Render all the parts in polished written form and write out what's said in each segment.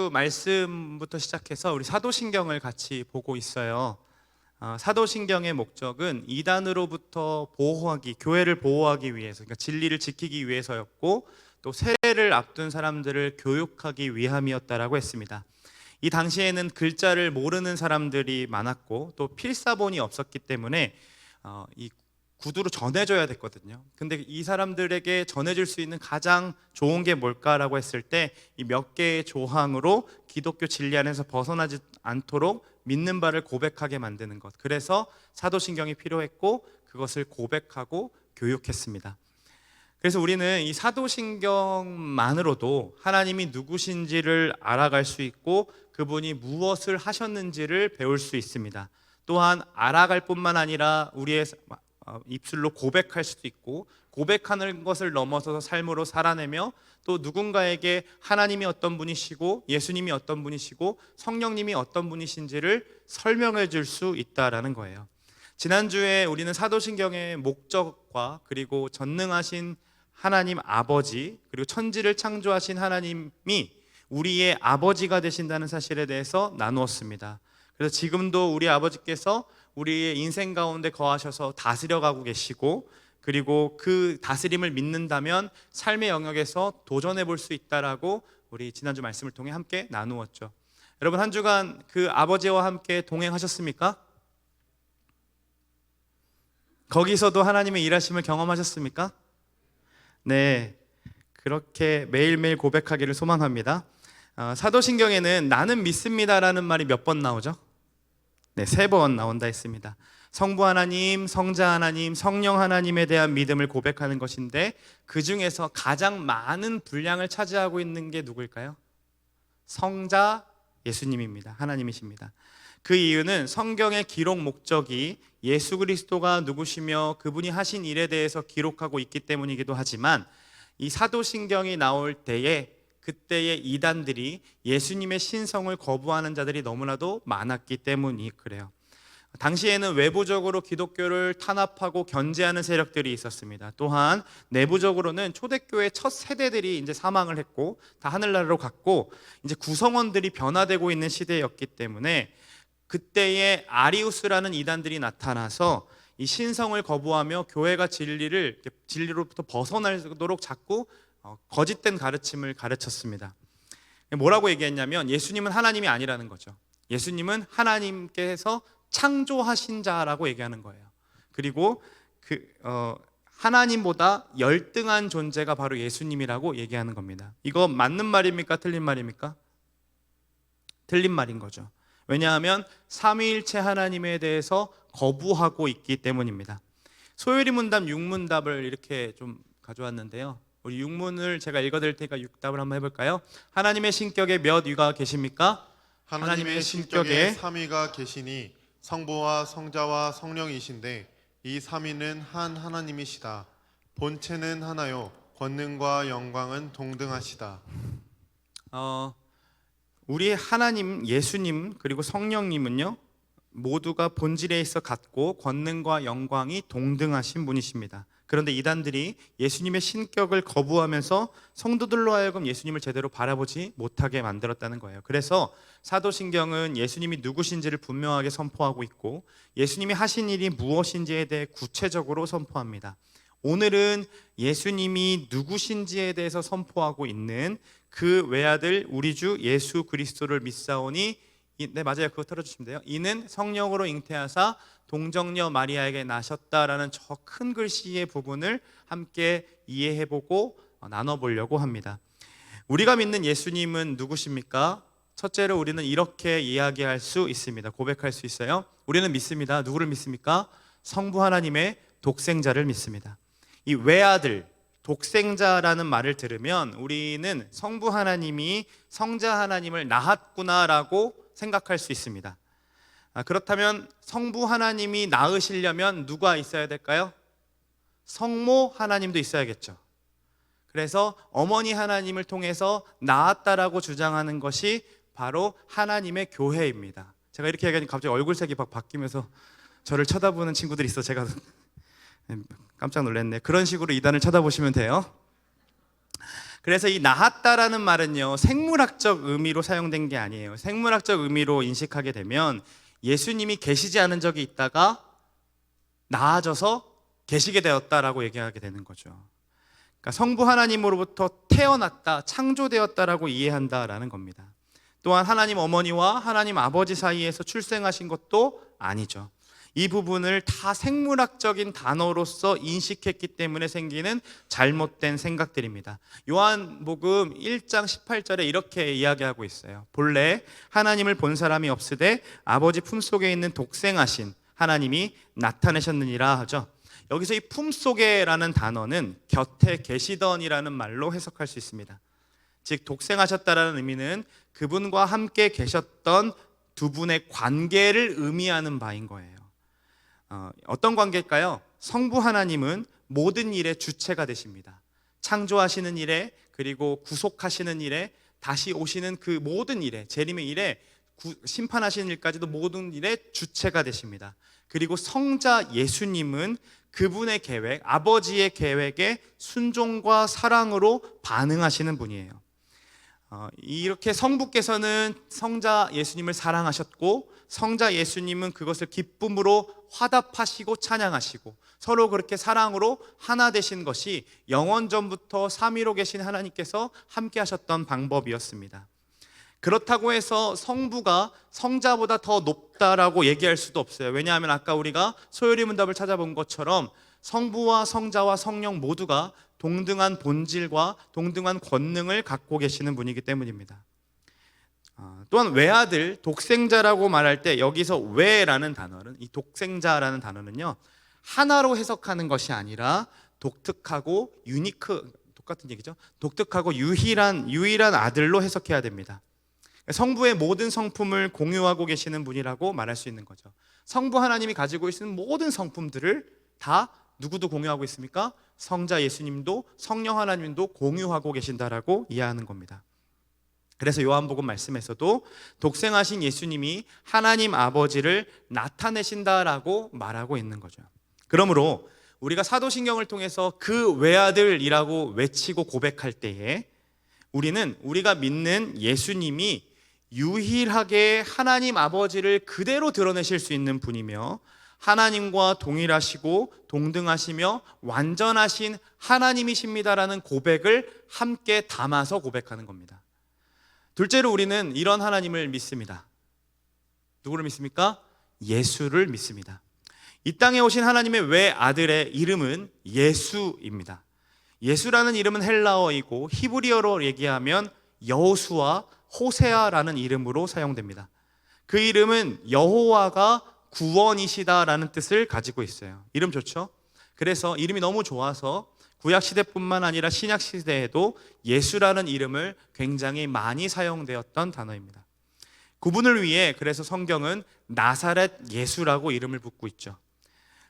지난주 말씀부터 시작해서 우리 사도신경을 같이 보고 있어요. 사도신경의 목적은 이단으로부터 보호하기, 교회를 보호하기 위해서, 그러니까 진리를 지키기 위해서였고, 또 세례를 앞둔 사람들을 교육하기 위함이었다라고 했습니다. 이 당시에는 글자를 모르는 사람들이 많았고, 또 필사본이 없었기 때문에 이 구두로 전해줘야 됐거든요. 근데 이 사람들에게 전해줄 수 있는 가장 좋은 게 뭘까라고 했을 때 이 몇 개의 조항으로 기독교 진리 안에서 벗어나지 않도록 믿는 바를 고백하게 만드는 것. 그래서 사도신경이 필요했고 그것을 고백하고 교육했습니다. 그래서 우리는 이 사도신경만으로도 하나님이 누구신지를 알아갈 수 있고 그분이 무엇을 하셨는지를 배울 수 있습니다. 또한 알아갈 뿐만 아니라 우리의 입술로 고백할 수도 있고, 고백하는 것을 넘어서서 삶으로 살아내며 또 누군가에게 하나님이 어떤 분이시고 예수님이 어떤 분이시고 성령님이 어떤 분이신지를 설명해 줄 수 있다라는 거예요. 지난주에 우리는 사도신경의 목적과 그리고 전능하신 하나님 아버지, 그리고 천지를 창조하신 하나님이 우리의 아버지가 되신다는 사실에 대해서 나누었습니다. 그래서 지금도 우리 아버지께서 우리의 인생 가운데 거하셔서 다스려가고 계시고, 그리고 그 다스림을 믿는다면 삶의 영역에서 도전해 볼 수 있다라고 우리 지난주 말씀을 통해 함께 나누었죠. 여러분, 한 주간 그 아버지와 함께 동행하셨습니까? 거기서도 하나님의 일하심을 경험하셨습니까? 네, 그렇게 매일매일 고백하기를 소망합니다. 사도신경에는 나는 믿습니다라는 말이 몇 번 나오죠? 네, 3번 나온다 했습니다. 성부 하나님, 성자 하나님, 성령 하나님에 대한 믿음을 고백하는 것인데 그 중에서 가장 많은 분량을 차지하고 있는 게 누구일까요? 성자 예수님입니다. 하나님이십니다. 그 이유는 성경의 기록 목적이 예수 그리스도가 누구시며 그분이 하신 일에 대해서 기록하고 있기 때문이기도 하지만, 이 사도신경이 나올 때에 그때의 이단들이 예수님의 신성을 거부하는 자들이 너무나도 많았기 때문이 그래요. 당시에는 외부적으로 기독교를 탄압하고 견제하는 세력들이 있었습니다. 또한 내부적으로는 초대교회 첫 세대들이 이제 사망을 했고 다 하늘나라로 갔고 이제 구성원들이 변화되고 있는 시대였기 때문에 그때의 아리우스라는 이단들이 나타나서 이 신성을 거부하며 교회가 진리로부터 벗어나도록 자꾸 거짓된 가르침을 가르쳤습니다. 뭐라고 얘기했냐면 예수님은 하나님이 아니라는 거죠. 예수님은 하나님께서 창조하신 자라고 얘기하는 거예요. 그리고 하나님보다 열등한 존재가 바로 예수님이라고 얘기하는 겁니다. 이거 맞는 말입니까? 틀린 말입니까? 틀린 말인 거죠. 왜냐하면 삼위일체 하나님에 대해서 거부하고 있기 때문입니다. 소요리 문답 6문답을 이렇게 좀 가져왔는데요. 우리 6문을 제가 읽어드릴 테니까 6답을 한번 해볼까요? 하나님의 신격에 몇 위가 계십니까? 하나님의 신격에 삼위가 계시니 성부와 성자와 성령이신데 이 삼위는 한 하나님이시다. 본체는 하나요 권능과 영광은 동등하시다. 우리 하나님 예수님 그리고 성령님은요 모두가 본질에 있어 같고 권능과 영광이 동등하신 분이십니다. 그런데 이단들이 예수님의 신격을 거부하면서 성도들로 하여금 예수님을 제대로 바라보지 못하게 만들었다는 거예요. 그래서 사도신경은 예수님이 누구신지를 분명하게 선포하고 있고 예수님이 하신 일이 무엇인지에 대해 구체적으로 선포합니다. 오늘은 예수님이 누구신지에 대해서 선포하고 있는 그 외아들 우리 주 예수 그리스도를 믿사오니, 네 맞아요, 그거 틀어주시면 돼요. 이는 성령으로 잉태하사 동정녀 마리아에게 나셨다라는 저 큰 글씨의 부분을 함께 이해해보고 나눠보려고 합니다. 우리가 믿는 예수님은 누구십니까? 첫째로 우리는 이렇게 이야기할 수 있습니다. 고백할 수 있어요. 우리는 믿습니다. 누구를 믿습니까? 성부 하나님의 독생자를 믿습니다. 이 외아들, 독생자라는 말을 들으면 우리는 성부 하나님이 성자 하나님을 낳았구나라고 생각할 수 있습니다. 그렇다면 성부 하나님이 낳으시려면 누가 있어야 될까요? 성모 하나님도 있어야겠죠. 그래서 어머니 하나님을 통해서 낳았다라고 주장하는 것이 바로 하나님의 교회입니다. 제가 이렇게 얘기하니 갑자기 얼굴색이 막 바뀌면서 저를 쳐다보는 친구들이 있어. 제가 깜짝 놀랐네. 그런 식으로 이단을 쳐다보시면 돼요. 그래서 이 나았다라는 말은요, 생물학적 의미로 사용된 게 아니에요. 생물학적 의미로 인식하게 되면 예수님이 계시지 않은 적이 있다가 나아져서 계시게 되었다라고 얘기하게 되는 거죠. 그러니까 성부 하나님으로부터 태어났다, 창조되었다라고 이해한다라는 겁니다. 또한 하나님 어머니와 하나님 아버지 사이에서 출생하신 것도 아니죠. 이 부분을 다 생물학적인 단어로서 인식했기 때문에 생기는 잘못된 생각들입니다. 요한복음 1장 18절에 이렇게 이야기하고 있어요. 본래 하나님을 본 사람이 없으되 아버지 품속에 있는 독생하신 하나님이 나타내셨느니라 하죠. 여기서 이 품속에라는 단어는 곁에 계시던이라는 말로 해석할 수 있습니다. 즉 독생하셨다라는 의미는 그분과 함께 계셨던 두 분의 관계를 의미하는 바인 거예요. 어떤 관계일까요? 성부 하나님은 모든 일의 주체가 되십니다. 창조하시는 일에, 그리고 구속하시는 일에, 다시 오시는 그 모든 일에, 재림의 일에, 심판하시는 일까지도 모든 일의 주체가 되십니다. 그리고 성자 예수님은 그분의 계획, 아버지의 계획에 순종과 사랑으로 반응하시는 분이에요. 이렇게 성부께서는 성자 예수님을 사랑하셨고, 성자 예수님은 그것을 기쁨으로 화답하시고 찬양하시고, 서로 그렇게 사랑으로 하나 되신 것이 영원전부터 삼위로 계신 하나님께서 함께 하셨던 방법이었습니다. 그렇다고 해서 성부가 성자보다 더 높다라고 얘기할 수도 없어요. 왜냐하면 아까 우리가 소요리 문답을 찾아본 것처럼 성부와 성자와 성령 모두가 동등한 본질과 동등한 권능을 갖고 계시는 분이기 때문입니다. 또한 외아들, 독생자라고 말할 때 여기서 외라는 단어는, 이 독생자라는 단어는요, 하나로 해석하는 것이 아니라 독특하고 똑같은 얘기죠. 독특하고 유일한 아들로 해석해야 됩니다. 성부의 모든 성품을 공유하고 계시는 분이라고 말할 수 있는 거죠. 성부 하나님이 가지고 있는 모든 성품들을 다 누구도 공유하고 있습니까? 성자 예수님도 성령 하나님도 공유하고 계신다라고 이해하는 겁니다. 그래서 요한복음 말씀에서도 독생하신 예수님이 하나님 아버지를 나타내신다라고 말하고 있는 거죠. 그러므로 우리가 사도신경을 통해서 그 외아들이라고 외치고 고백할 때에 우리가 믿는 예수님이 유일하게 하나님 아버지를 그대로 드러내실 수 있는 분이며, 하나님과 동일하시고 동등하시며 완전하신 하나님이십니다라는 고백을 함께 담아서 고백하는 겁니다. 둘째로 우리는 이런 하나님을 믿습니다. 누구를 믿습니까? 예수를 믿습니다. 이 땅에 오신 하나님의 외아들의 이름은 예수입니다. 예수라는 이름은 헬라어이고 히브리어로 얘기하면 여호수아, 호세아라는 이름으로 사용됩니다. 그 이름은 여호와가 구원이시다라는 뜻을 가지고 있어요. 이름 좋죠? 그래서 이름이 너무 좋아서 구약시대뿐만 아니라 신약시대에도 예수라는 이름을 굉장히 많이 사용되었던 단어입니다. 그분을 위해 그래서 성경은 나사렛 예수라고 이름을 붙고 있죠.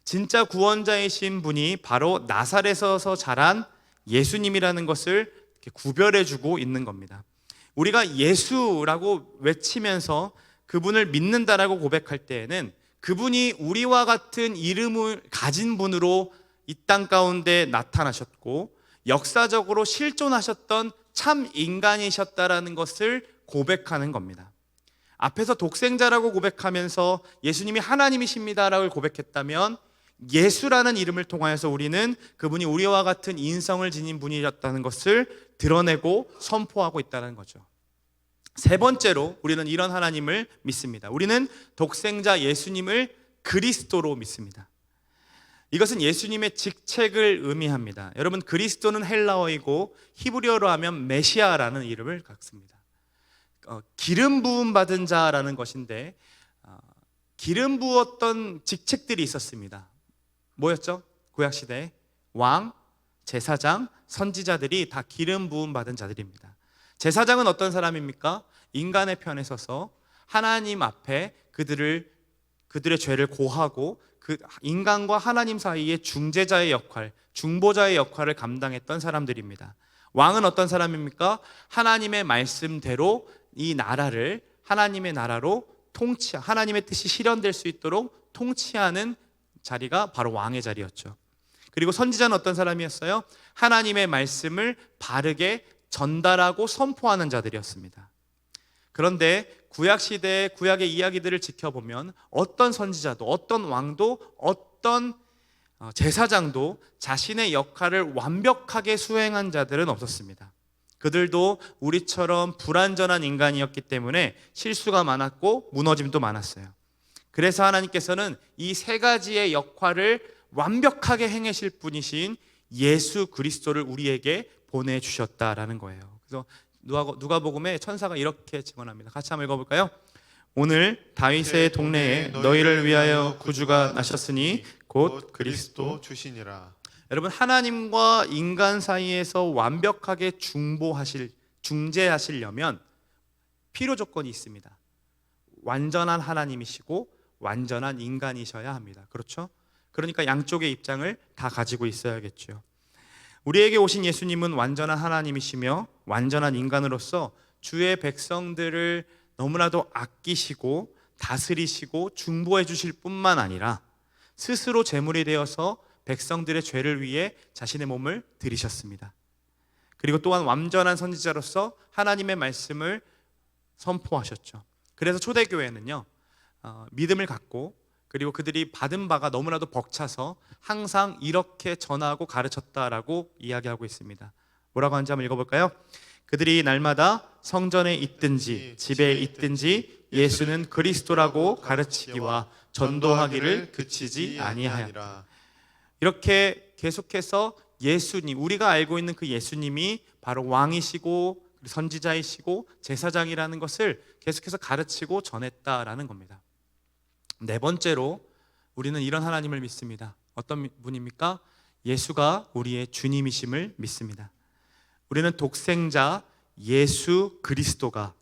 진짜 구원자이신 분이 바로 나사렛에서 자란 예수님이라는 것을 이렇게 구별해주고 있는 겁니다. 우리가 예수라고 외치면서 그분을 믿는다라고 고백할 때에는 그분이 우리와 같은 이름을 가진 분으로 이 땅 가운데 나타나셨고 역사적으로 실존하셨던 참 인간이셨다라는 것을 고백하는 겁니다. 앞에서 독생자라고 고백하면서 예수님이 하나님이십니다라고 고백했다면, 예수라는 이름을 통하여서 우리는 그분이 우리와 같은 인성을 지닌 분이었다는 것을 드러내고 선포하고 있다는 거죠. 세 번째로 우리는 이런 하나님을 믿습니다. 우리는 독생자 예수님을 그리스도로 믿습니다. 이것은 예수님의 직책을 의미합니다. 여러분, 그리스도는 헬라어이고 히브리어로 하면 메시아라는 이름을 갖습니다. 기름 부음 받은 자라는 것인데, 기름 부었던 직책들이 있었습니다. 뭐였죠? 구약시대에 왕, 제사장, 선지자들이 다 기름 부음 받은 자들입니다. 제사장은 어떤 사람입니까? 인간의 편에 서서 하나님 앞에 그들의 죄를 고하고 그 인간과 하나님 사이의 중재자의 역할, 중보자의 역할을 감당했던 사람들입니다. 왕은 어떤 사람입니까? 하나님의 말씀대로 이 나라를 하나님의 나라로 하나님의 뜻이 실현될 수 있도록 통치하는 자리가 바로 왕의 자리였죠. 그리고 선지자는 어떤 사람이었어요? 하나님의 말씀을 바르게 전달하고 선포하는 자들이었습니다. 그런데 구약시대의 구약의 이야기들을 지켜보면 어떤 선지자도 어떤 왕도 어떤 제사장도 자신의 역할을 완벽하게 수행한 자들은 없었습니다. 그들도 우리처럼 불완전한 인간이었기 때문에 실수가 많았고 무너짐도 많았어요. 그래서 하나님께서는 이 세 가지의 역할을 완벽하게 행하실 분이신 예수 그리스도를 우리에게 보내주셨다라는 거예요. 그래서 누가복음에 천사가 이렇게 증언합니다. 같이 한번 읽어볼까요? 오늘 다윗의 동네에 너희를 위하여 구주가 나셨으니 곧 그리스도 주시니라. 여러분, 하나님과 인간 사이에서 완벽하게 중재하시려면 필요 조건이 있습니다. 완전한 하나님이시고 완전한 인간이셔야 합니다. 그렇죠? 그러니까 양쪽의 입장을 다 가지고 있어야겠죠. 우리에게 오신 예수님은 완전한 하나님이시며 완전한 인간으로서 주의 백성들을 너무나도 아끼시고 다스리시고 중보해 주실 뿐만 아니라 스스로 제물이 되어서 백성들의 죄를 위해 자신의 몸을 드리셨습니다. 그리고 또한 완전한 선지자로서 하나님의 말씀을 선포하셨죠. 그래서 초대교회는요, 믿음을 갖고 그리고 그들이 받은 바가 너무나도 벅차서 항상 이렇게 전하고 가르쳤다라고 이야기하고 있습니다. 뭐라고 하는지 한번 읽어볼까요? 그들이 날마다 성전에 있든지 집에 있든지 예수는 그리스도라고 가르치기와 전도하기를 그치지 아니하였다. 이렇게 계속해서 예수님, 우리가 알고 있는 그 예수님이 바로 왕이시고 선지자이시고 제사장이라는 것을 계속해서 가르치고 전했다라는 겁니다. 네 번째로 우리는 이런 하나님을 믿습니다. 어떤 분입니까? 예수가 우리의 주님이심을 믿습니다. 우리는 독생자 예수 그리스도가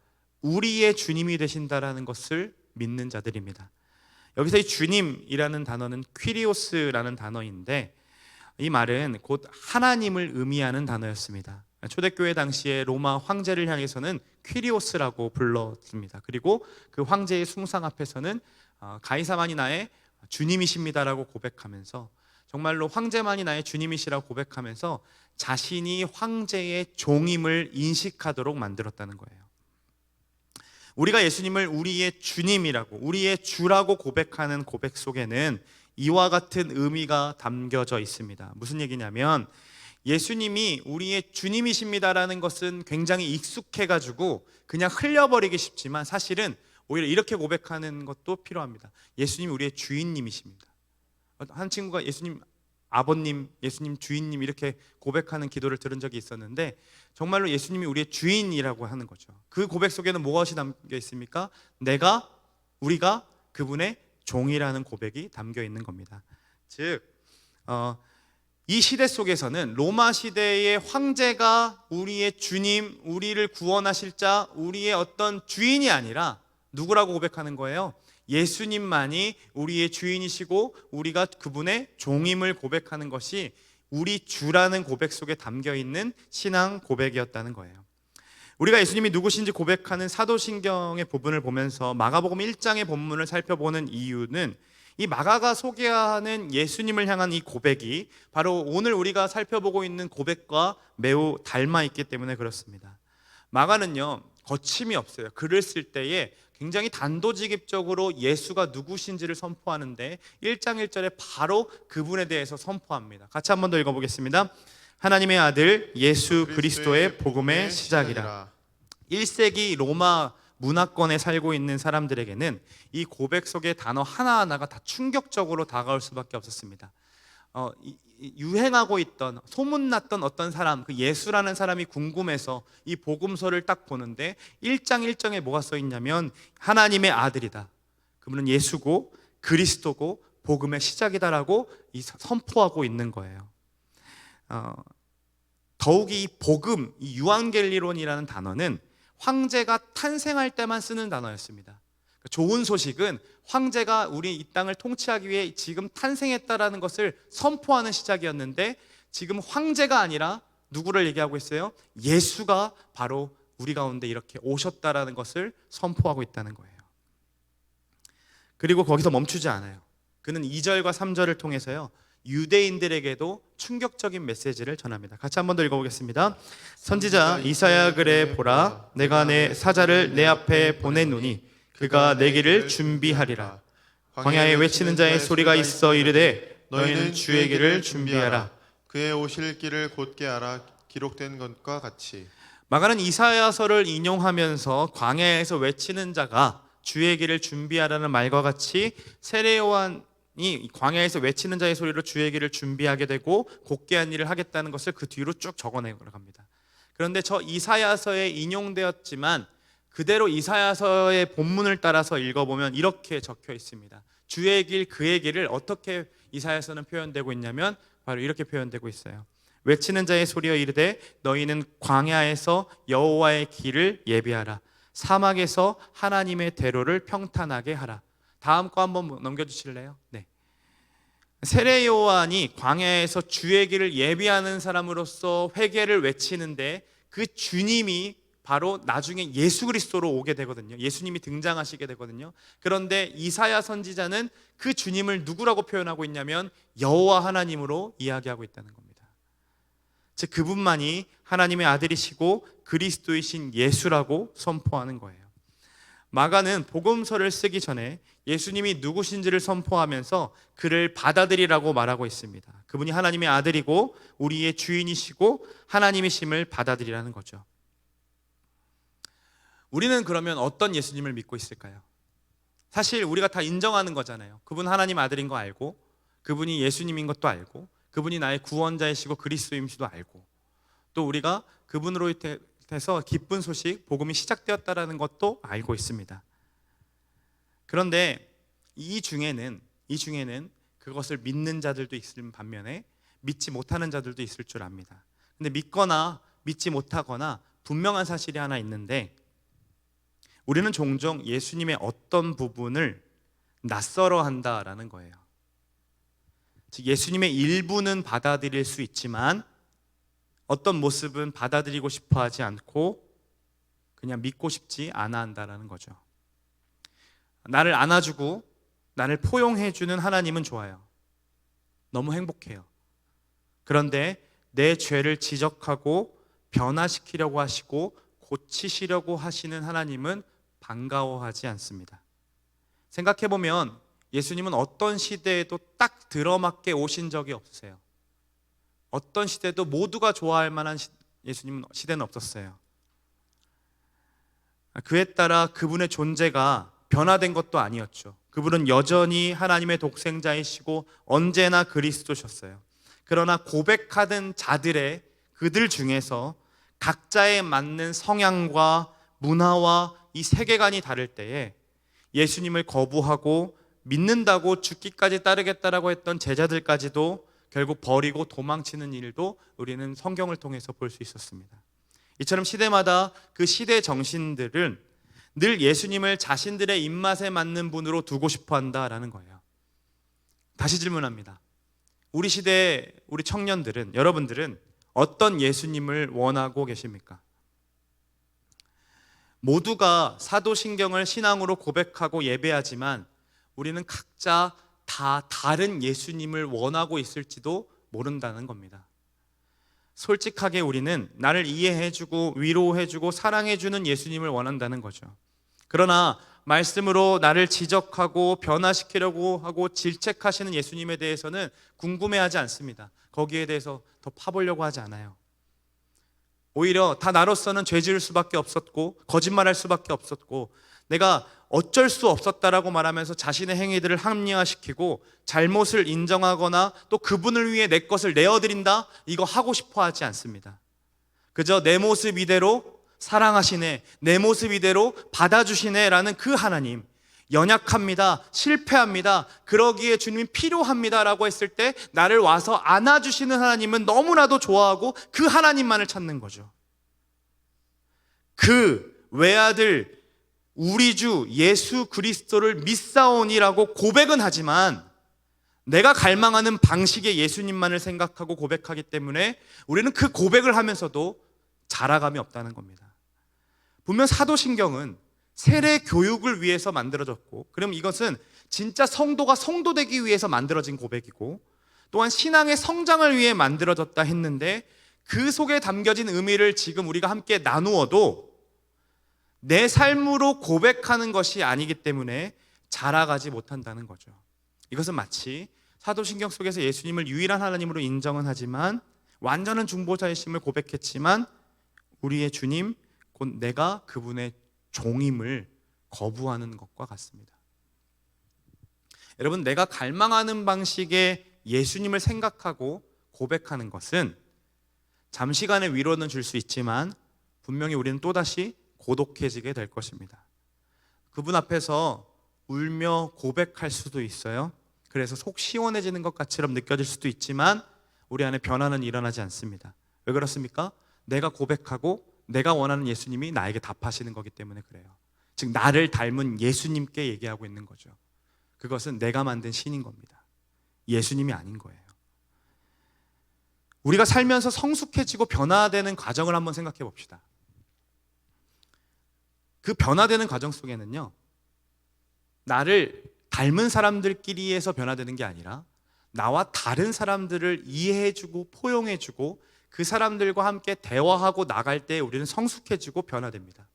우리의 주님이 되신다라는 것을 믿는 자들입니다. 여기서 이 주님이라는 단어는 퀴리오스라는 단어인데 이 말은 곧 하나님을 의미하는 단어였습니다. 초대교회 당시에 로마 황제를 향해서는 퀴리오스라고 불렀습니다. 그리고 그 황제의 숭상 앞에서는 가이사만이 나의 주님이십니다라고 고백하면서 정말로 황제만이 나의 주님이시라고 고백하면서 자신이 황제의 종임을 인식하도록 만들었다는 거예요. 우리가 예수님을 우리의 주님이라고 우리의 주라고 고백하는 고백 속에는 이와 같은 의미가 담겨져 있습니다. 무슨 얘기냐면 예수님이 우리의 주님이십니다라는 것은 굉장히 익숙해가지고 그냥 흘려버리기 쉽지만 사실은 오히려 이렇게 고백하는 것도 필요합니다. 예수님이 우리의 주인님이십니다. 한 친구가 예수님 아버님, 예수님 주인님 이렇게 고백하는 기도를 들은 적이 있었는데 정말로 예수님이 우리의 주인이라고 하는 거죠. 그 고백 속에는 무엇이 담겨 있습니까? 우리가 그분의 종이라는 고백이 담겨 있는 겁니다. 즉, 이 시대 속에서는 로마 시대의 황제가 우리의 주님, 우리를 구원하실 자, 우리의 어떤 주인이 아니라 누구라고 고백하는 거예요? 예수님만이 우리의 주인이시고 우리가 그분의 종임을 고백하는 것이 우리 주라는 고백 속에 담겨 있는 신앙 고백이었다는 거예요. 우리가 예수님이 누구신지 고백하는 사도신경의 부분을 보면서 마가복음 1장의 본문을 살펴보는 이유는 이 마가가 소개하는 예수님을 향한 이 고백이 바로 오늘 우리가 살펴보고 있는 고백과 매우 닮아 있기 때문에 그렇습니다. 마가는요, 거침이 없어요. 글을 쓸 때에 굉장히 단도직입적으로 예수가 누구신지를 선포하는데 1장 1절에 바로 그분에 대해서 선포합니다. 같이 한 번 더 읽어보겠습니다. 하나님의 아들 예수 그리스도의 복음의 시작이라. 1세기 로마 문화권에 살고 있는 사람들에게는 이 고백 속의 단어 하나하나가 다 충격적으로 다가올 수밖에 없었습니다. 유행하고 있던 소문났던 어떤 사람, 그 예수라는 사람이 궁금해서 이 복음서를 딱 보는데 1장 1절에 뭐가 써 있냐면 하나님의 아들이다, 그분은 예수고 그리스도고 복음의 시작이다라고 선포하고 있는 거예요. 더욱이 이 복음, 이 유앙겔리론이라는 단어는 황제가 탄생할 때만 쓰는 단어였습니다. 좋은 소식은 황제가 우리 이 땅을 통치하기 위해 지금 탄생했다라는 것을 선포하는 시작이었는데 지금 황제가 아니라 누구를 얘기하고 있어요? 예수가 바로 우리 가운데 이렇게 오셨다라는 것을 선포하고 있다는 거예요. 그리고 거기서 멈추지 않아요. 그는 2절과 3절을 통해서요, 유대인들에게도 충격적인 메시지를 전합니다. 같이 한 번 더 읽어보겠습니다. 선지자 이사야 글에 보라, 내가 내 사자를 내 앞에 보내노니 그가 내 길을 준비하리라. 광야에 외치는 자의 소리가 있어 이르되 너희는 주의 길을 준비하라. 그의 오실 길을 곧게 알아. 기록된 것과 같이. 마가는 이사야서를 인용하면서 광야에서 외치는 자가 주의 길을 준비하라는 말과 같이 세례 요한이 광야에서 외치는 자의 소리로 주의 길을 준비하게 되고 곧게 한 일을 하겠다는 것을 그 뒤로 쭉 적어내고 갑니다. 그런데 저 이사야서에 인용되었지만 그대로 이사야서의 본문을 따라서 읽어보면 이렇게 적혀 있습니다. 주의 길, 그의 길을 어떻게 이사야서는 표현되고 있냐면 바로 이렇게 표현되고 있어요. 외치는 자의 소리여 이르되 너희는 광야에서 여호와의 길을 예비하라. 사막에서 하나님의 대로를 평탄하게 하라. 다음 거 한번 넘겨주실래요? 네. 세례 요한이 광야에서 주의 길을 예비하는 사람으로서 회개를 외치는데 그 주님이 바로 나중에 예수 그리스도로 오게 되거든요. 예수님이 등장하시게 되거든요. 그런데 이사야 선지자는 그 주님을 누구라고 표현하고 있냐면 여호와 하나님으로 이야기하고 있다는 겁니다. 즉 그분만이 하나님의 아들이시고 그리스도이신 예수라고 선포하는 거예요. 마가는 복음서를 쓰기 전에 예수님이 누구신지를 선포하면서 그를 받아들이라고 말하고 있습니다. 그분이 하나님의 아들이고 우리의 주인이시고 하나님이심을 받아들이라는 거죠. 우리는 그러면 어떤 예수님을 믿고 있을까요? 사실 우리가 다 인정하는 거잖아요. 그분 하나님 아들인 거 알고, 그분이 예수님인 것도 알고, 그분이 나의 구원자이시고 그리스도임시도 알고, 또 우리가 그분으로 인해서 기쁜 소식, 복음이 시작되었다라는 것도 알고 있습니다. 그런데 이 중에는 그것을 믿는 자들도 있을 반면에 믿지 못하는 자들도 있을 줄 압니다. 근데 믿거나 믿지 못하거나 분명한 사실이 하나 있는데 우리는 종종 예수님의 어떤 부분을 낯설어 한다라는 거예요. 즉 예수님의 일부는 받아들일 수 있지만 어떤 모습은 받아들이고 싶어 하지 않고 그냥 믿고 싶지 않아 한다라는 거죠. 나를 안아주고 나를 포용해주는 하나님은 좋아요. 너무 행복해요. 그런데 내 죄를 지적하고 변화시키려고 하시고 고치시려고 하시는 하나님은 반가워하지 않습니다. 생각해보면 예수님은 어떤 시대에도 딱 들어맞게 오신 적이 없으세요. 어떤 시대도 모두가 좋아할 만한 예수님은 시대는 없었어요. 그에 따라 그분의 존재가 변화된 것도 아니었죠. 그분은 여전히 하나님의 독생자이시고 언제나 그리스도셨어요. 그러나 고백하던 자들의 그들 중에서 각자에 맞는 성향과 문화와 이 세계관이 다를 때에 예수님을 거부하고 믿는다고 죽기까지 따르겠다라고 했던 제자들까지도 결국 버리고 도망치는 일도 우리는 성경을 통해서 볼 수 있었습니다. 이처럼 시대마다 그 시대 정신들은 늘 예수님을 자신들의 입맛에 맞는 분으로 두고 싶어 한다라는 거예요. 다시 질문합니다. 우리 시대 우리 청년들은, 여러분들은 어떤 예수님을 원하고 계십니까? 모두가 사도신경을 신앙으로 고백하고 예배하지만 우리는 각자 다 다른 예수님을 원하고 있을지도 모른다는 겁니다. 솔직하게 우리는 나를 이해해주고 위로해주고 사랑해주는 예수님을 원한다는 거죠. 그러나 말씀으로 나를 지적하고 변화시키려고 하고 질책하시는 예수님에 대해서는 궁금해하지 않습니다. 거기에 대해서 더 파보려고 하지 않아요. 오히려 다 나로서는 죄 지을 수밖에 없었고 거짓말할 수밖에 없었고 내가 어쩔 수 없었다라고 말하면서 자신의 행위들을 합리화시키고 잘못을 인정하거나 또 그분을 위해 내 것을 내어드린다, 이거 하고 싶어 하지 않습니다. 그저 내 모습 이대로 사랑하시네, 내 모습 이대로 받아주시네 라는 그 하나님, 연약합니다, 실패합니다, 그러기에 주님이 필요합니다 라고 했을 때 나를 와서 안아주시는 하나님은 너무나도 좋아하고 그 하나님만을 찾는 거죠. 그 외아들 우리 주 예수 그리스도를 믿사오니라고 고백은 하지만 내가 갈망하는 방식의 예수님만을 생각하고 고백하기 때문에 우리는 그 고백을 하면서도 자라감이 없다는 겁니다. 분명 사도신경은 세례 교육을 위해서 만들어졌고, 그럼 이것은 진짜 성도가 성도되기 위해서 만들어진 고백이고, 또한 신앙의 성장을 위해 만들어졌다 했는데 그 속에 담겨진 의미를 지금 우리가 함께 나누어도 내 삶으로 고백하는 것이 아니기 때문에 자라가지 못한다는 거죠. 이것은 마치 사도신경 속에서 예수님을 유일한 하나님으로 인정은 하지만 완전한 중보자이심을 고백했지만 우리의 주님 곧 내가 그분의 종임을 거부하는 것과 같습니다. 여러분, 내가 갈망하는 방식의 예수님을 생각하고 고백하는 것은 잠시간의 위로는 줄 수 있지만 분명히 우리는 또다시 고독해지게 될 것입니다. 그분 앞에서 울며 고백할 수도 있어요. 그래서 속 시원해지는 것 같이럼 느껴질 수도 있지만 우리 안에 변화는 일어나지 않습니다. 왜 그렇습니까? 내가 고백하고 내가 원하는 예수님이 나에게 답하시는 거기 때문에 그래요. 즉 나를 닮은 예수님께 얘기하고 있는 거죠. 그것은 내가 만든 신인 겁니다. 예수님이 아닌 거예요. 우리가 살면서 성숙해지고 변화되는 과정을 한번 생각해 봅시다. 그 변화되는 과정 속에는요, 나를 닮은 사람들끼리에서 변화되는 게 아니라 나와 다른 사람들을 이해해주고 포용해주고 그 사람들과 함께 대화하고 나갈 때 우리는 성숙해지고 변화됩니다.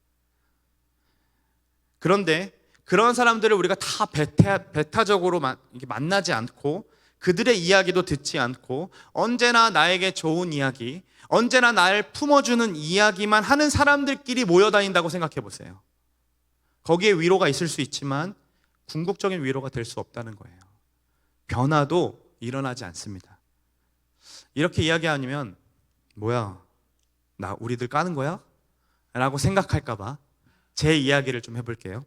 그런데 그런 사람들을 우리가 다 배타적으로 만나지 않고 그들의 이야기도 듣지 않고 언제나 나에게 좋은 이야기, 언제나 나를 품어주는 이야기만 하는 사람들끼리 모여다닌다고 생각해 보세요. 거기에 위로가 있을 수 있지만 궁극적인 위로가 될 수 없다는 거예요. 변화도 일어나지 않습니다. 이렇게 이야기하면 뭐야, 나 우리들 까는 거야? 라고 생각할까 봐 제 이야기를 좀 해볼게요.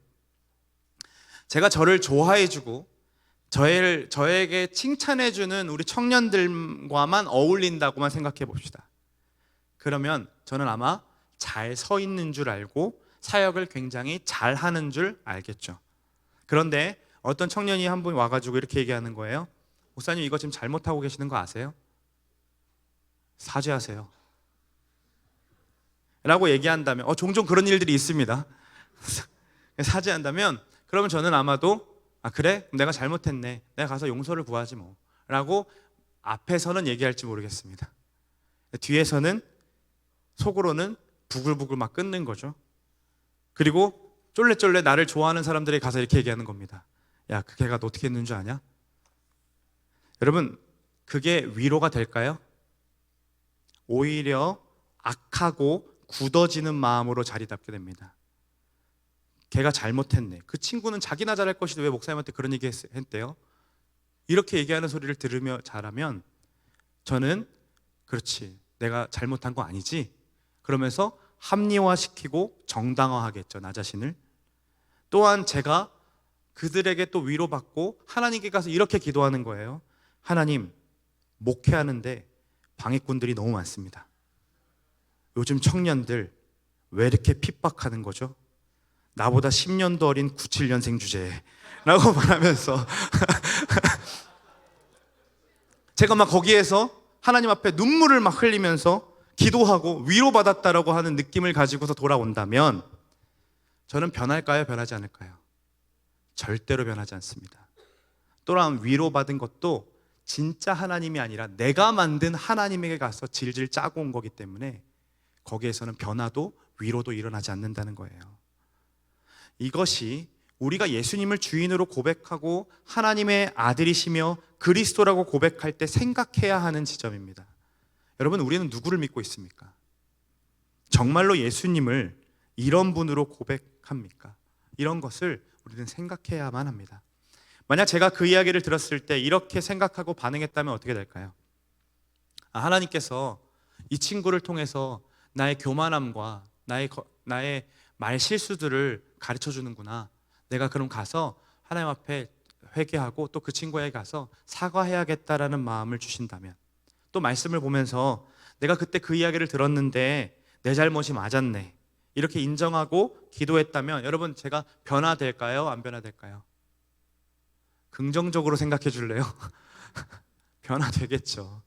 제가 저를 좋아해주고 저에게 칭찬해주는 우리 청년들과만 어울린다고만 생각해 봅시다. 그러면 저는 아마 잘 서 있는 줄 알고 사역을 굉장히 잘하는 줄 알겠죠. 그런데 어떤 청년이 한 분 와가지고 이렇게 얘기하는 거예요. 목사님, 이거 지금 잘못하고 계시는 거 아세요? 사죄하세요 라고 얘기한다면 종종 그런 일들이 있습니다. 사죄한다면 그러면 저는 아마도 그래? 내가 잘못했네. 내가 가서 용서를 구하지 뭐 라고 앞에서는 얘기할지 모르겠습니다. 뒤에서는 속으로는 부글부글 막 끓는 거죠. 그리고 쫄래쫄래 나를 좋아하는 사람들에게 가서 이렇게 얘기하는 겁니다. 야, 그 걔가 너 어떻게 했는 줄 아냐? 여러분, 그게 위로가 될까요? 오히려 악하고 굳어지는 마음으로 자리 잡게 됩니다. 걔가 잘못했네. 그 친구는 자기나 잘할 것인데 왜 목사님한테 그런 얘기 했대요? 이렇게 얘기하는 소리를 들으며 자라면 저는 그렇지, 내가 잘못한 거 아니지? 그러면서 합리화시키고 정당화하겠죠, 나 자신을. 또한 제가 그들에게 또 위로받고 하나님께 가서 이렇게 기도하는 거예요. 하나님, 목회하는데 방해꾼들이 너무 많습니다. 요즘 청년들 왜 이렇게 핍박하는 거죠? 나보다 10년도 어린 97년생 주제라고 말하면서 제가 막 거기에서 하나님 앞에 눈물을 막 흘리면서 기도하고 위로받았다라고 하는 느낌을 가지고서 돌아온다면 저는 변할까요? 변하지 않을까요? 절대로 변하지 않습니다. 또한 위로받은 것도 진짜 하나님이 아니라 내가 만든 하나님에게 가서 질질 짜고 온 거기 때문에 거기에서는 변화도 위로도 일어나지 않는다는 거예요. 이것이 우리가 예수님을 주인으로 고백하고 하나님의 아들이시며 그리스도라고 고백할 때 생각해야 하는 지점입니다. 여러분, 우리는 누구를 믿고 있습니까? 정말로 예수님을 이런 분으로 고백합니까? 이런 것을 우리는 생각해야만 합니다. 만약 제가 그 이야기를 들었을 때 이렇게 생각하고 반응했다면 어떻게 될까요? 하나님께서 이 친구를 통해서 나의 교만함과 나의 말 실수들을 가르쳐 주는구나. 내가 그럼 가서 하나님 앞에 회개하고 또 그 친구에게 가서 사과해야겠다라는 마음을 주신다면, 또 말씀을 보면서 내가 그때 그 이야기를 들었는데 내 잘못이 맞았네, 이렇게 인정하고 기도했다면 여러분, 제가 변화될까요? 안 변화될까요? 긍정적으로 생각해 줄래요? 변화되겠죠.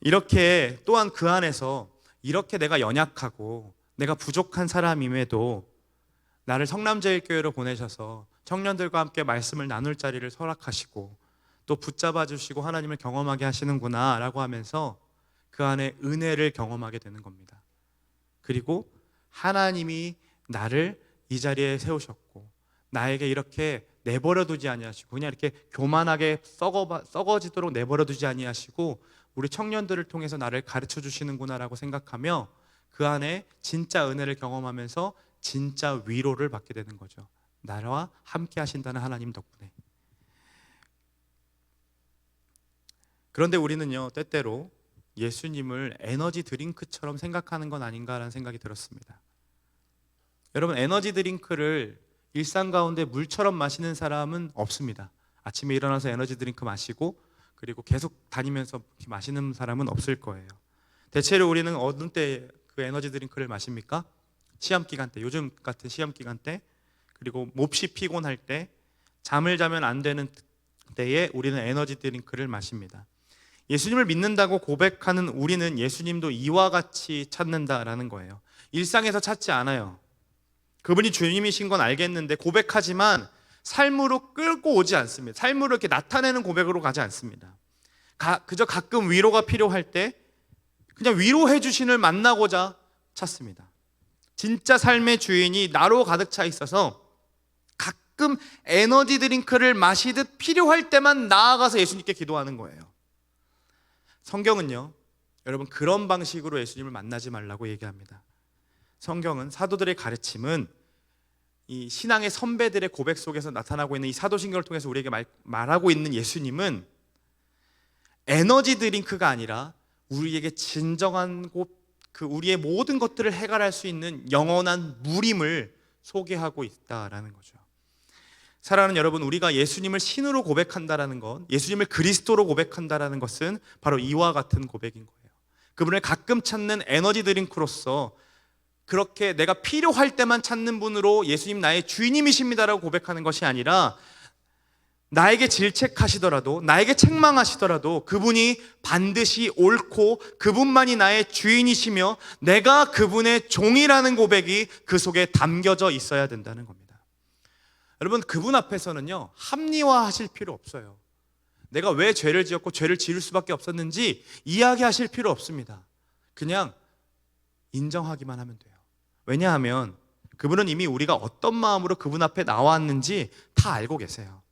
이렇게 또한 그 안에서 이렇게 내가 연약하고 내가 부족한 사람임에도 나를 성남제일교회로 보내셔서 청년들과 함께 말씀을 나눌 자리를 허락하시고 또 붙잡아 주시고 하나님을 경험하게 하시는구나 라고 하면서 그 안에 은혜를 경험하게 되는 겁니다. 그리고 하나님이 나를 이 자리에 세우셨고 나에게 이렇게 내버려 두지 아니하시고 그냥 이렇게 교만하게 썩어지도록 내버려 두지 아니하시고 우리 청년들을 통해서 나를 가르쳐 주시는구나라고 생각하며 그 안에 진짜 은혜를 경험하면서 진짜 위로를 받게 되는 거죠. 나와 함께 하신다는 하나님 덕분에. 그런데 우리는요, 때때로 예수님을 에너지 드링크처럼 생각하는 건 아닌가라는 생각이 들었습니다. 여러분, 에너지 드링크를 일상 가운데 물처럼 마시는 사람은 없습니다. 아침에 일어나서 에너지 드링크 마시고 그리고 계속 다니면서 마시는 사람은 없을 거예요. 대체로 우리는 어느 때 그 에너지 드링크를 마십니까? 시험 기간 때, 요즘 같은 시험 기간 때, 그리고 몹시 피곤할 때, 잠을 자면 안 되는 때에 우리는 에너지 드링크를 마십니다. 예수님을 믿는다고 고백하는 우리는 예수님도 이와 같이 찾는다라는 거예요. 일상에서 찾지 않아요. 그분이 주님이신 건 알겠는데 고백하지만 삶으로 끌고 오지 않습니다. 삶으로 이렇게 나타내는 고백으로 가지 않습니다. 그저 가끔 위로가 필요할 때 그냥 위로해 주신을 만나고자 찾습니다. 진짜 삶의 주인이 나로 가득 차 있어서 가끔 에너지 드링크를 마시듯 필요할 때만 나아가서 예수님께 기도하는 거예요. 성경은요, 여러분 그런 방식으로 예수님을 만나지 말라고 얘기합니다. 성경은 사도들의 가르침은 이 신앙의 선배들의 고백 속에서 나타나고 있는 이 사도신경을 통해서 우리에게 말하고 있는 예수님은 에너지 드링크가 아니라 우리에게 진정한 우리의 모든 것들을 해결할 수 있는 영원한 물임을 소개하고 있다라는 거죠. 사랑하는 여러분, 우리가 예수님을 신으로 고백한다라는 것, 예수님을 그리스도로 고백한다라는 것은 바로 이와 같은 고백인 거예요. 그분을 가끔 찾는 에너지 드링크로서 그렇게 내가 필요할 때만 찾는 분으로 예수님 나의 주인님이십니다라고 고백하는 것이 아니라 나에게 질책하시더라도 나에게 책망하시더라도 그분이 반드시 옳고 그분만이 나의 주인이시며 내가 그분의 종이라는 고백이 그 속에 담겨져 있어야 된다는 겁니다. 여러분, 그분 앞에서는요 합리화하실 필요 없어요. 내가 왜 죄를 지었고 죄를 지을 수밖에 없었는지 이야기하실 필요 없습니다. 그냥 인정하기만 하면 돼요. 왜냐하면 그분은 이미 우리가 어떤 마음으로 그분 앞에 나왔는지 다 알고 계세요.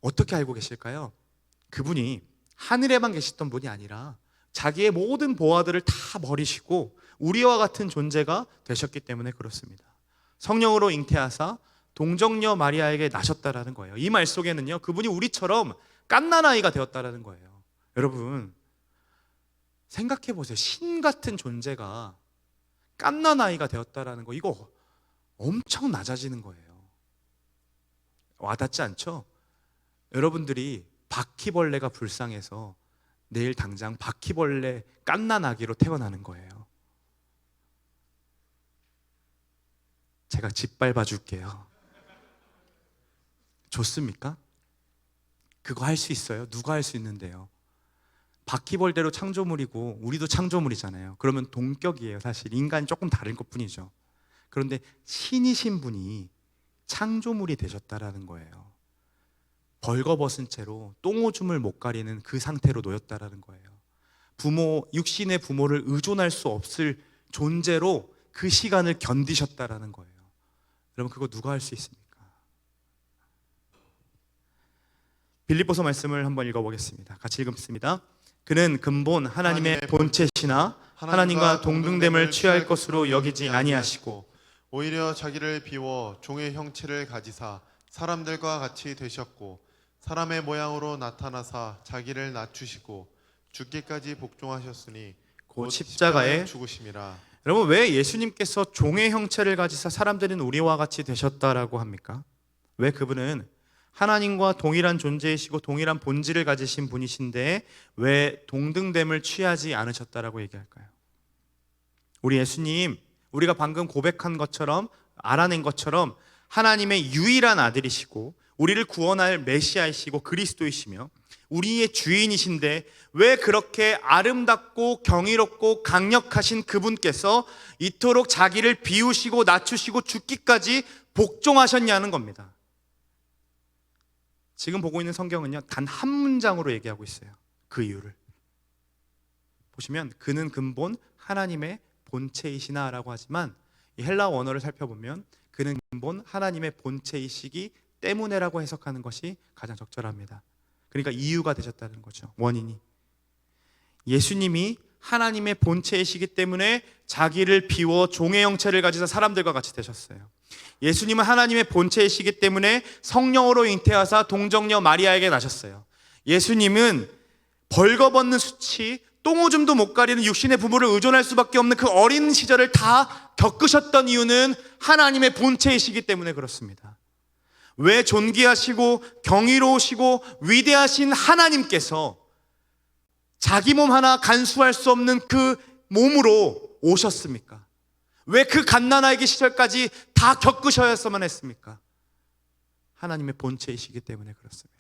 어떻게 알고 계실까요? 그분이 하늘에만 계셨던 분이 아니라 자기의 모든 보화들을 다 버리시고 우리와 같은 존재가 되셨기 때문에 그렇습니다. 성령으로 잉태하사 동정녀 마리아에게 나셨다라는 거예요. 이 말 속에는요 그분이 우리처럼 갓난아이가 되었다라는 거예요. 여러분 생각해 보세요. 신 같은 존재가 갓난아이가 되었다라는 거, 이거 엄청 낮아지는 거예요. 와닿지 않죠? 여러분들이 바퀴벌레가 불쌍해서 내일 당장 바퀴벌레 갓난아기로 태어나는 거예요. 제가 짓밟아 줄게요. 좋습니까? 그거 할 수 있어요? 누가 할 수 있는데요? 바퀴벌레로 창조물이고 우리도 창조물이잖아요. 그러면 동격이에요. 사실 인간이 조금 다른 것뿐이죠. 그런데 신이신 분이 창조물이 되셨다라는 거예요. 벌거벗은 채로 똥오줌을 못 가리는 그 상태로 놓였다라는 거예요. 육신의 부모를 의존할 수 없을 존재로 그 시간을 견디셨다라는 거예요. 여러분 그거 누가 할 수 있습니까? 빌립보서 말씀을 한번 읽어보겠습니다. 같이 읽습니다. 그는 근본 하나님의 본체시나 하나님과 동등됨을 취할 것으로 여기지 아니하시고 오히려 자기를 비워 종의 형체를 가지사 사람들과 같이 되셨고 사람의 모양으로 나타나사 자기를 낮추시고 죽기까지 복종하셨으니 곧 십자가에 죽으심이라. 여러분 왜 예수님께서 종의 형체를 가지사 사람들은 우리와 같이 되셨다라고 합니까? 왜 그분은 하나님과 동일한 존재이시고 동일한 본질을 가지신 분이신데 왜 동등됨을 취하지 않으셨다라고 얘기할까요? 우리 예수님, 우리가 방금 고백한 것처럼 알아낸 것처럼 하나님의 유일한 아들이시고 우리를 구원할 메시아이시고 그리스도이시며 우리의 주인이신데 왜 그렇게 아름답고 경이롭고 강력하신 그분께서 이토록 자기를 비우시고 낮추시고 죽기까지 복종하셨냐는 겁니다. 지금 보고 있는 성경은요, 단 한 문장으로 얘기하고 있어요. 그 이유를 보시면 그는 근본 하나님의 본체이시나라고 하지만 이 헬라어 원어를 살펴보면 그는 근본 하나님의 본체이시기 때문에라고 해석하는 것이 가장 적절합니다. 그러니까 이유가 되셨다는 거죠. 원인이. 예수님이 하나님의 본체이시기 때문에 자기를 비워 종의 형체를 가지사 사람들과 같이 되셨어요. 예수님은 하나님의 본체이시기 때문에 성령으로 잉태하사 동정녀 마리아에게 나셨어요. 예수님은 벌거벗는 수치, 똥오줌도 못 가리는 육신의 부모를 의존할 수밖에 없는 그 어린 시절을 다 겪으셨던 이유는 하나님의 본체이시기 때문에 그렇습니다. 왜 존귀하시고 경이로우시고 위대하신 하나님께서 자기 몸 하나 간수할 수 없는 그 몸으로 오셨습니까? 왜 그 갓난아기 시절까지 다 겪으셔야만 했습니까? 하나님의 본체이시기 때문에 그렇습니다.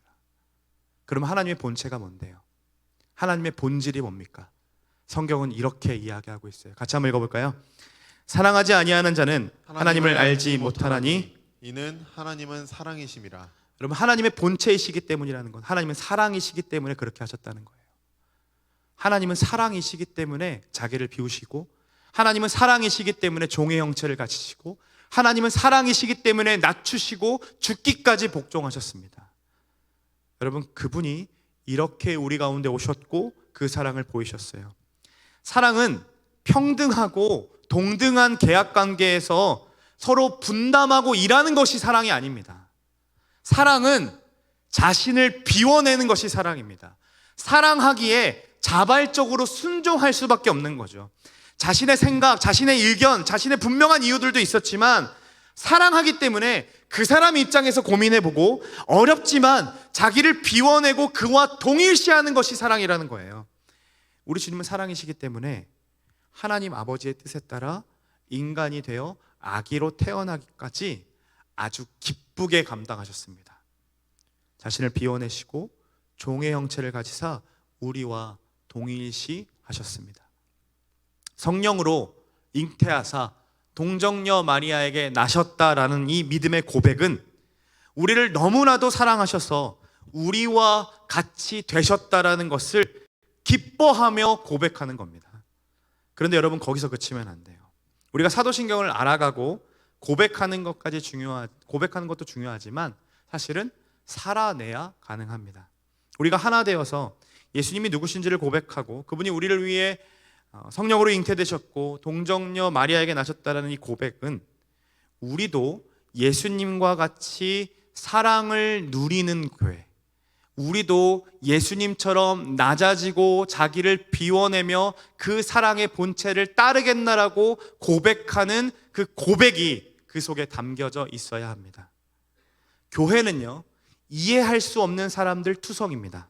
그럼 하나님의 본체가 뭔데요? 하나님의 본질이 뭡니까? 성경은 이렇게 이야기하고 있어요. 같이 한번 읽어볼까요? 사랑하지 아니하는 자는 하나님을 알지 못하나니 이는 하나님은 사랑이심이라. 여러분, 하나님의 본체이시기 때문이라는 건 하나님은 사랑이시기 때문에 그렇게 하셨다는 거예요. 하나님은 사랑이시기 때문에 자기를 비우시고, 하나님은 사랑이시기 때문에 종의 형체를 가지시고, 하나님은 사랑이시기 때문에 낮추시고 죽기까지 복종하셨습니다. 여러분, 그분이 이렇게 우리 가운데 오셨고 그 사랑을 보이셨어요. 사랑은 평등하고 동등한 계약 관계에서 서로 분담하고 일하는 것이 사랑이 아닙니다. 사랑은 자신을 비워내는 것이 사랑입니다. 사랑하기에 자발적으로 순종할 수밖에 없는 거죠. 자신의 생각, 자신의 의견, 자신의 분명한 이유들도 있었지만 사랑하기 때문에 그 사람 입장에서 고민해보고 어렵지만 자기를 비워내고 그와 동일시하는 것이 사랑이라는 거예요. 우리 주님은 사랑이시기 때문에 하나님 아버지의 뜻에 따라 인간이 되어 아기로 태어나기까지 아주 기쁘게 감당하셨습니다. 자신을 비워내시고 종의 형체를 가지사 우리와 동일시 하셨습니다. 성령으로 잉태하사 동정녀 마리아에게 나셨다라는 이 믿음의 고백은 우리를 너무나도 사랑하셔서 우리와 같이 되셨다라는 것을 기뻐하며 고백하는 겁니다. 그런데 여러분, 거기서 그치면 안 돼요. 우리가 사도신경을 알아가고 고백하는 것도 중요하지만 사실은 살아내야 가능합니다. 우리가 하나 되어서 예수님이 누구신지를 고백하고 그분이 우리를 위해 성령으로 잉태되셨고 동정녀 마리아에게 나셨다는 이 고백은 우리도 예수님과 같이 사랑을 누리는 교회, 우리도 예수님처럼 낮아지고 자기를 비워내며 그 사랑의 본체를 따르겠나라고 고백하는 그 고백이 그 속에 담겨져 있어야 합니다. 교회는요, 이해할 수 없는 사람들 투성입니다.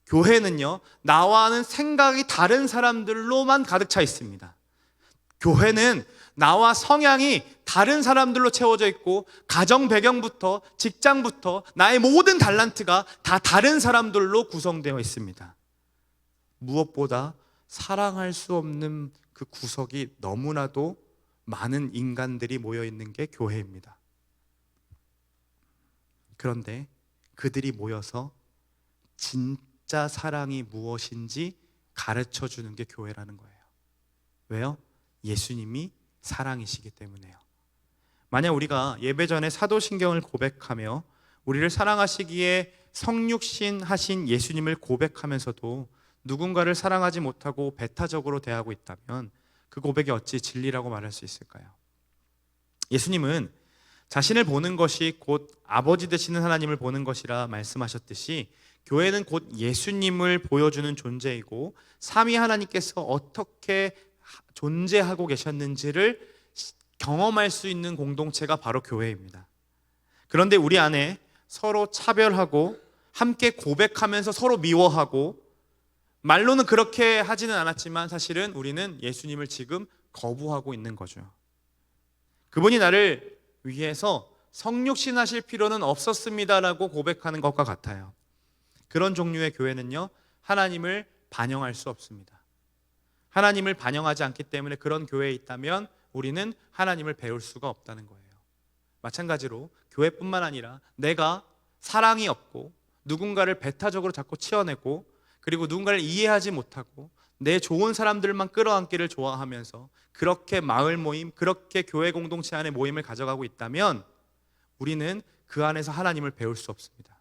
교회는요, 나와는 생각이 다른 사람들로만 가득 차 있습니다. 교회는 나와 성향이 다른 사람들로 채워져 있고 가정 배경부터 직장부터 나의 모든 달란트가 다 다른 사람들로 구성되어 있습니다. 무엇보다 사랑할 수 없는 그 구석이 너무나도 많은 인간들이 모여 있는 게 교회입니다. 그런데 그들이 모여서 진짜 사랑이 무엇인지 가르쳐 주는 게 교회라는 거예요. 왜요? 예수님이 사랑이시기 때문에요. 만약 우리가 예배 전에 사도신경을 고백하며 우리를 사랑하시기에 성육신 하신 예수님을 고백하면서도 누군가를 사랑하지 못하고 배타적으로 대하고 있다면 그 고백이 어찌 진리라고 말할 수 있을까요? 예수님은 자신을 보는 것이 곧 아버지 되시는 하나님을 보는 것이라 말씀하셨듯이 교회는 곧 예수님을 보여주는 존재이고 삼위 하나님께서 어떻게 존재하고 계셨는지를 경험할 수 있는 공동체가 바로 교회입니다. 그런데 우리 안에 서로 차별하고 함께 고백하면서 서로 미워하고 말로는 그렇게 하지는 않았지만 사실은 우리는 예수님을 지금 거부하고 있는 거죠. 그분이 나를 위해서 성육신 하실 필요는 없었습니다라고 고백하는 것과 같아요. 그런 종류의 교회는요, 하나님을 반영할 수 없습니다. 하나님을 반영하지 않기 때문에 그런 교회에 있다면 우리는 하나님을 배울 수가 없다는 거예요. 마찬가지로 교회뿐만 아니라 내가 사랑이 없고 누군가를 배타적으로 자꾸 치어내고 그리고 누군가를 이해하지 못하고 내 좋은 사람들만 끌어안기를 좋아하면서 그렇게 마을 모임, 그렇게 교회 공동체 안에 모임을 가져가고 있다면 우리는 그 안에서 하나님을 배울 수 없습니다.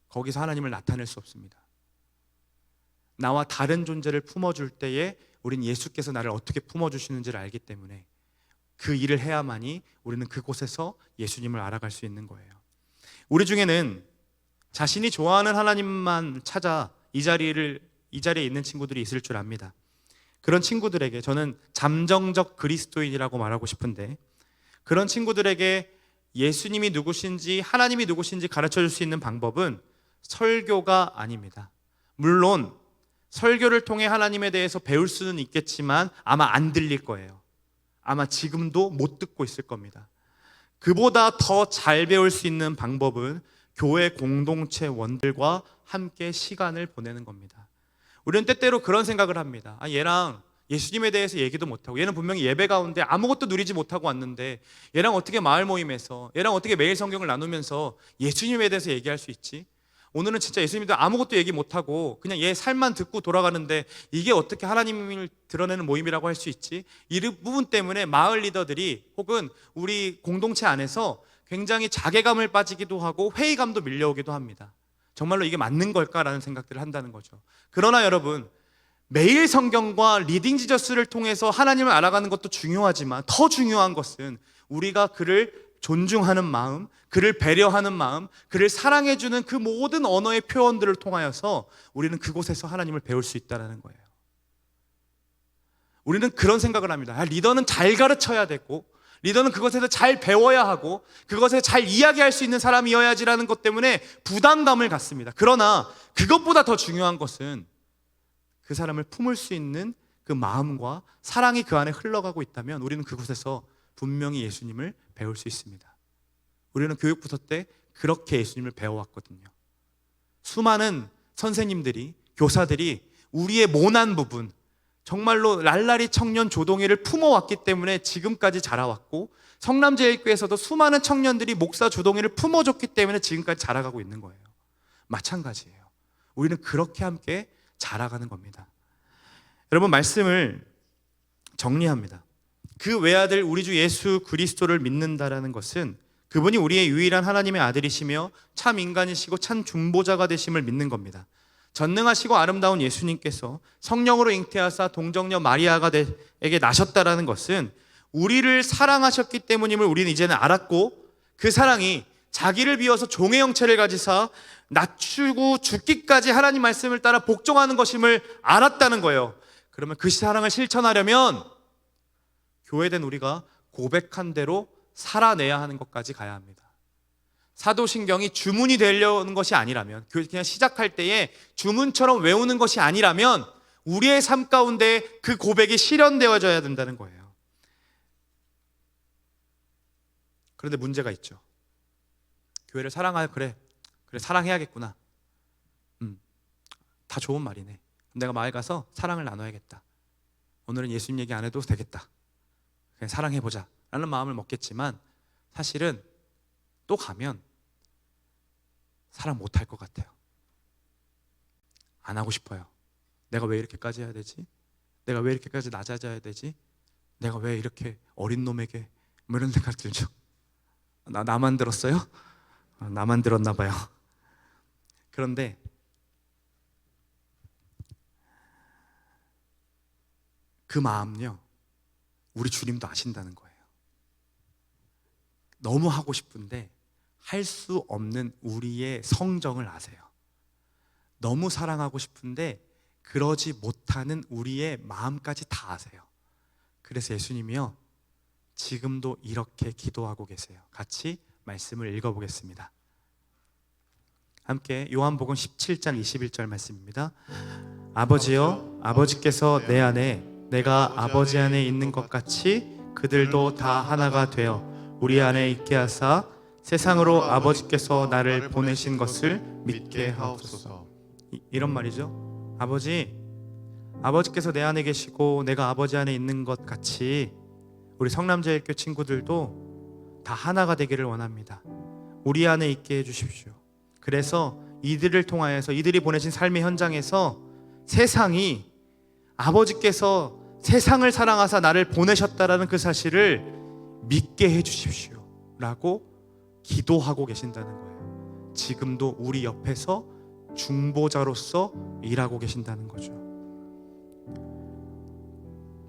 거기서 하나님을 나타낼 수 없습니다. 나와 다른 존재를 품어줄 때에 우린 예수께서 나를 어떻게 품어주시는지를 알기 때문에 그 일을 해야만이 우리는 그곳에서 예수님을 알아갈 수 있는 거예요. 우리 중에는 자신이 좋아하는 하나님만 찾아 이 자리에 있는 친구들이 있을 줄 압니다. 그런 친구들에게 저는 잠정적 그리스도인이라고 말하고 싶은데, 그런 친구들에게 예수님이 누구신지 하나님이 누구신지 가르쳐 줄 수 있는 방법은 설교가 아닙니다. 물론 설교를 통해 하나님에 대해서 배울 수는 있겠지만 아마 안 들릴 거예요. 아마 지금도 못 듣고 있을 겁니다. 그보다 더 잘 배울 수 있는 방법은 교회 공동체원들과 함께 시간을 보내는 겁니다. 우리는 때때로 그런 생각을 합니다. 얘랑 예수님에 대해서 얘기도 못하고, 얘는 분명히 예배 가운데 아무것도 누리지 못하고 왔는데 얘랑 어떻게 마을 모임에서, 얘랑 어떻게 매일 성경을 나누면서 예수님에 대해서 얘기할 수 있지? 오늘은 진짜 예수님에 대해 아무것도 얘기 못하고 그냥 얘 살만 듣고 돌아가는데 이게 어떻게 하나님을 드러내는 모임이라고 할 수 있지? 이 부분 때문에 마을 리더들이 혹은 우리 공동체 안에서 굉장히 자괴감을 빠지기도 하고 회의감도 밀려오기도 합니다. 정말로 이게 맞는 걸까라는 생각들을 한다는 거죠. 그러나 여러분, 매일 성경과 리딩 지저스를 통해서 하나님을 알아가는 것도 중요하지만 더 중요한 것은 우리가 그를 존중하는 마음, 그를 배려하는 마음, 그를 사랑해주는 그 모든 언어의 표현들을 통하여서 우리는 그곳에서 하나님을 배울 수 있다는 거예요. 우리는 그런 생각을 합니다. 리더는 잘 가르쳐야 되고, 리더는 그것에서 잘 배워야 하고, 그것에 잘 이야기할 수 있는 사람이어야지라는 것 때문에 부담감을 갖습니다. 그러나 그것보다 더 중요한 것은 그 사람을 품을 수 있는 그 마음과 사랑이 그 안에 흘러가고 있다면 우리는 그곳에서 분명히 예수님을 배울 수 있습니다. 우리는 교육부서 때 그렇게 예수님을 배워왔거든요. 수많은 선생님들이, 교사들이 우리의 모난 부분, 정말로 랄라리 청년 조동희를 품어왔기 때문에 지금까지 자라왔고, 성남제일교회에서도 수많은 청년들이 목사 조동희를 품어줬기 때문에 지금까지 자라가고 있는 거예요. 마찬가지예요. 우리는 그렇게 함께 자라가는 겁니다. 여러분, 말씀을 정리합니다. 그 외아들 우리 주 예수 그리스도를 믿는다라는 것은 그분이 우리의 유일한 하나님의 아들이시며 참 인간이시고 참 중보자가 되심을 믿는 겁니다. 전능하시고 아름다운 예수님께서 성령으로 잉태하사 동정녀 마리아에게 나셨다라는 것은 우리를 사랑하셨기 때문임을 우리는 이제는 알았고, 그 사랑이 자기를 비워서 종의 형체를 가지사 낮추고 죽기까지 하나님 말씀을 따라 복종하는 것임을 알았다는 거예요. 그러면 그 사랑을 실천하려면 교회된 우리가 고백한 대로 살아내야 하는 것까지 가야 합니다. 사도신경이 주문이 되려는 것이 아니라면, 그냥 시작할 때에 주문처럼 외우는 것이 아니라면 우리의 삶 가운데 그 고백이 실현되어져야 된다는 거예요. 그런데 문제가 있죠. 교회를 그래 사랑해야겠구나. 다 좋은 말이네. 내가 마을 가서 사랑을 나눠야겠다. 오늘은 예수님 얘기 안 해도 되겠다. 그냥 사랑해보자 라는 마음을 먹겠지만 사실은 또 가면 사랑 못할 것 같아요. 안 하고 싶어요. 내가 왜 이렇게까지 해야 되지? 내가 왜 이렇게까지 낮아져야 되지? 내가 왜 이렇게 어린 놈에게 뭐 이런 생각 들죠. 나만 들었어요? 나만 들었나 봐요. 그런데 그 마음요, 우리 주님도 아신다는 거예요. 너무 하고 싶은데 할 수 없는 우리의 성정을 아세요. 너무 사랑하고 싶은데 그러지 못하는 우리의 마음까지 다 아세요. 그래서 예수님이요, 지금도 이렇게 기도하고 계세요. 같이 말씀을 읽어보겠습니다. 함께 요한복음 17장 21절 말씀입니다. 아버지여, 아버지께서 내 안에 내가 아버지 안에 있는 것 같이 그들도 다 하나가 되어 우리 안에 있게 하사 세상으로 아버지께서 나를 보내신 것을 믿게 하옵소서. 이런 말이죠. 아버지께서 내 안에 계시고 내가 아버지 안에 있는 것 같이 우리 성남제일교 친구들도 다 하나가 되기를 원합니다. 우리 안에 있게 해주십시오. 그래서 이들을 통하여서 이들이 보내신 삶의 현장에서 세상이 아버지께서 세상을 사랑하사 나를 보내셨다라는 그 사실을 믿게 해주십시오 라고 기도하고 계신다는 거예요. 지금도 우리 옆에서 중보자로서 일하고 계신다는 거죠.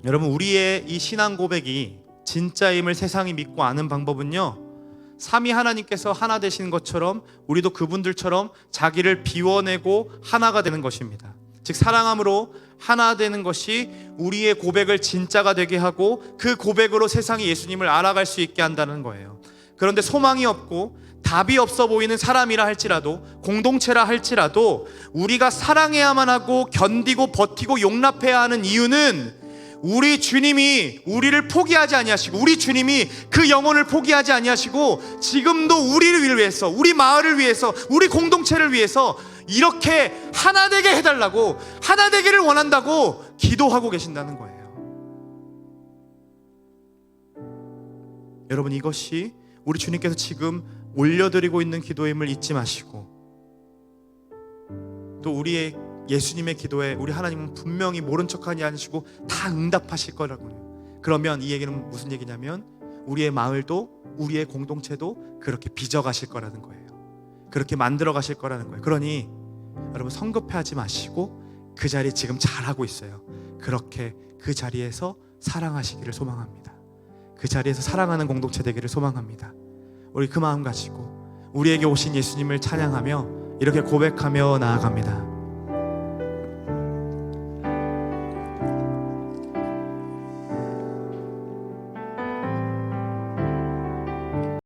여러분, 우리의 이 신앙 고백이 진짜임을 세상이 믿고 아는 방법은요, 삼위 하나님께서 하나 되신 것처럼 우리도 그분들처럼 자기를 비워내고 하나가 되는 것입니다. 즉 사랑함으로 하나 되는 것이 우리의 고백을 진짜가 되게 하고 그 고백으로 세상이 예수님을 알아갈 수 있게 한다는 거예요. 그런데 소망이 없고 답이 없어 보이는 사람이라 할지라도, 공동체라 할지라도 우리가 사랑해야만 하고 견디고 버티고 용납해야 하는 이유는 우리 주님이 우리를 포기하지 아니하시고, 우리 주님이 그 영혼을 포기하지 아니하시고 지금도 우리를 위해서, 우리 마을을 위해서, 우리 공동체를 위해서 이렇게 하나 되게 해달라고, 하나 되기를 원한다고 기도하고 계신다는 거예요. 여러분, 이것이 우리 주님께서 지금 올려드리고 있는 기도임을 잊지 마시고, 또 우리의 예수님의 기도에 우리 하나님은 분명히 모른 척하지 않으시고 다 응답하실 거라고요. 그러면 이 얘기는 무슨 얘기냐면 우리의 마을도 우리의 공동체도 그렇게 빚어가실 거라는 거예요. 그렇게 만들어 가실 거라는 거예요. 그러니 여러분, 성급해하지 마시고 그 자리 지금 잘하고 있어요. 그렇게 그 자리에서 사랑하시기를 소망합니다. 그 자리에서 사랑하는 공동체 되기를 소망합니다. 우리 그 마음 가지고 우리에게 오신 예수님을 찬양하며 이렇게 고백하며 나아갑니다.